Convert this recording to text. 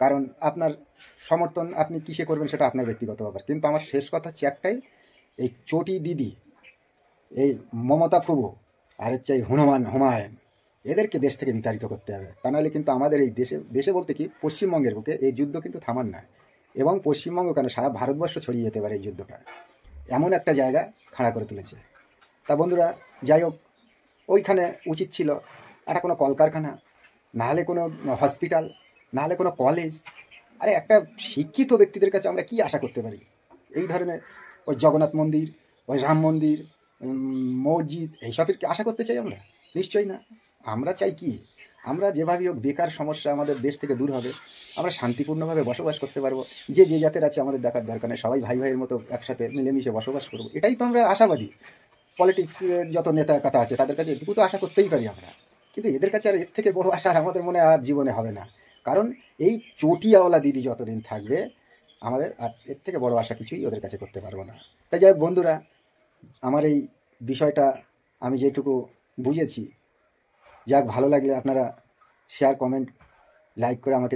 কারণ আপনার সমর্থন আপনি কিসে করবেন সেটা আপনার ব্যক্তিগত ব্যাপার। কিন্তু আমার শেষ কথা হচ্ছে একটাই, এই চটি দিদি, এই মমতা ফুবু, আর হচ্ছে এই হুমায়ুন, এদেরকে দেশ থেকে বিতাড়িত করতে হবে। তা নাহলে কিন্তু আমাদের এই দেশে দেশে বলতে কি পশ্চিমবঙ্গের বুকে এই যুদ্ধ কিন্তু থামার না। এবং পশ্চিমবঙ্গ কেন, সারা ভারতবর্ষ ছড়িয়ে যেতে পারে এই যুদ্ধটা, এমন একটা জায়গা খাড়া করে তুলেছে। তা বন্ধুরা, যাই হোক, ওইখানে উচিত ছিল একটা কোনো কলকারখানা, নাহলে কোনো হসপিটাল, নাহলে কোনো কলেজ। আরে একটা শিক্ষিত ব্যক্তিদের কাছে আমরা কি আশা করতে পারি? এই ধরনের ওই জগন্নাথ মন্দির, ওই রাম মন্দির, মসজিদ, এইসবের কি আশা করতে চাই আমরা? নিশ্চয়ই না। আমরা চাই কি, আমরা যেভাবেই হোক বেকার সমস্যা আমাদের দেশ থেকে দূর হবে, আমরা শান্তিপূর্ণভাবে বসবাস করতে পারবো। যে যে জাতের আছে আমাদের দেখার দরকার নেই, সবাই ভাই ভাইয়ের মতো একসাথে মিলেমিশে বসবাস করবো, এটাই তো আমরা আশাবাদী। পলিটিক্স যত নেতা কথা আছে তাদের কাছে এটুকু তো আশা করতেই পারি আমরা। কিন্তু এদের কাছে আর এর থেকে বড় আশা আর আমাদের মনে আর জীবনে হবে না। কারণ এই চটিয়াওয়ালা দিদি যতদিন থাকবে, আমাদের আর এর থেকে বড় আশা কিছুই ওদের কাছে করতে পারবো না। তাই যাই হোক বন্ধুরা, আমার এই বিষয়টা আমি যেটুকু বুঝেছি, যাক, ভালো লাগলে আপনারা শেয়ার, কমেন্ট, লাইক করে আমাকে